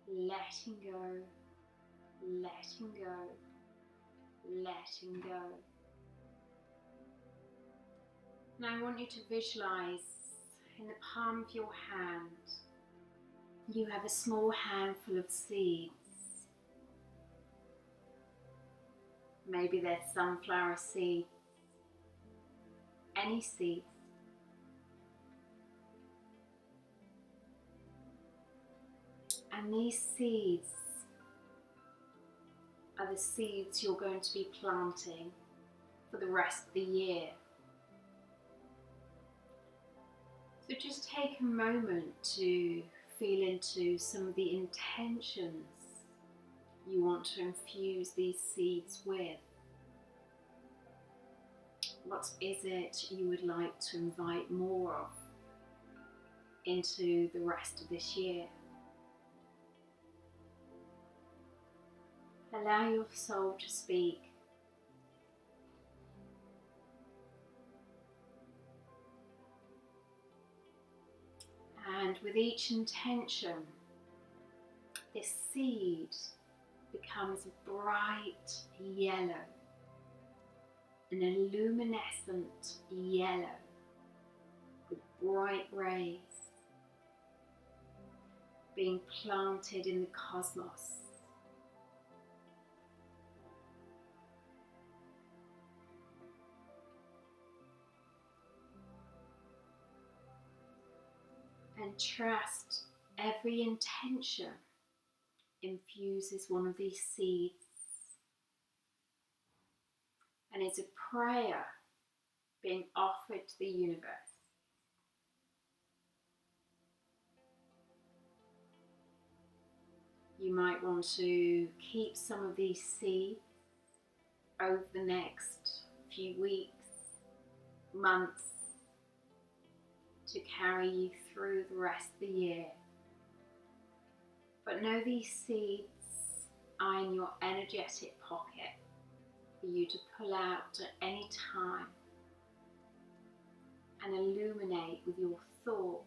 Letting go, letting go, letting go. And I want you to visualize in the palm of your hand, you have a small handful of seeds. Maybe they're sunflower seeds, any seeds. And these seeds are the seeds you're going to be planting for the rest of the year. So just take a moment to feel into some of the intentions you want to infuse these seeds with. What is it you would like to invite more of into the rest of this year? Allow your soul to speak. And with each intention, this seed becomes bright yellow, an illuminescent yellow with bright rays being planted in the cosmos. And trust every intention infuses one of these seeds and is a prayer being offered to the universe. You might want to keep some of these seeds over the next few weeks, months, to carry you through the rest of the year. But know these seeds are in your energetic pocket for you to pull out at any time and illuminate with your thought,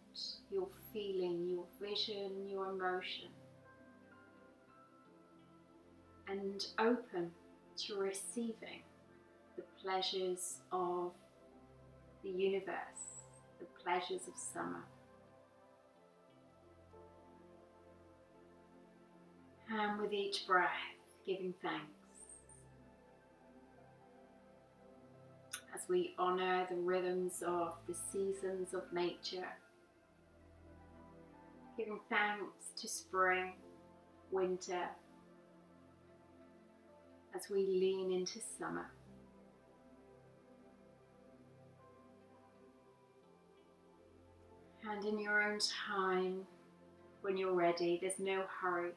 your feeling, your vision, your emotion, and open to receiving the pleasures of the universe, the pleasures of summer. And with each breath, giving thanks as we honour the rhythms of the seasons of nature, giving thanks to spring, winter, as we lean into summer. And in your own time, when you're ready, there's no hurry.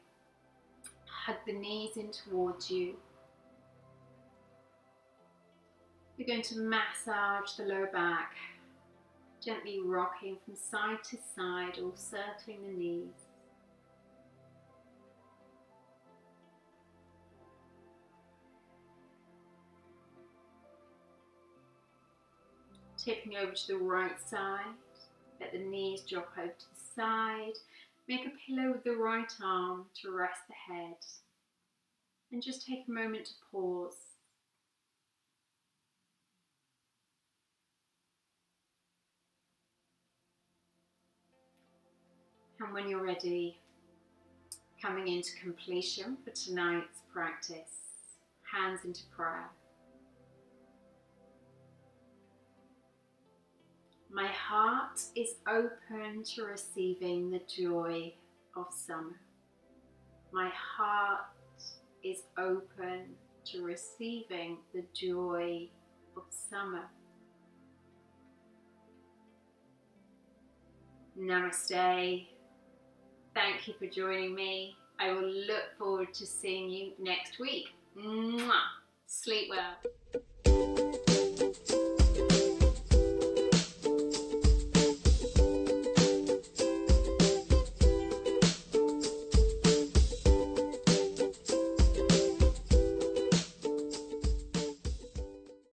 Hug the knees in towards you. You're going to massage the lower back, gently rocking from side to side or circling the knees. Tipping over to the right side, let the knees drop over to the side. Make a pillow with the right arm to rest the head. And just take a moment to pause. And when you're ready, coming into completion for tonight's practice, hands into prayer. My heart is open to receiving the joy of summer. My heart is open to receiving the joy of summer. Namaste. Thank you for joining me. I will look forward to seeing you next week. Mwah. Sleep well.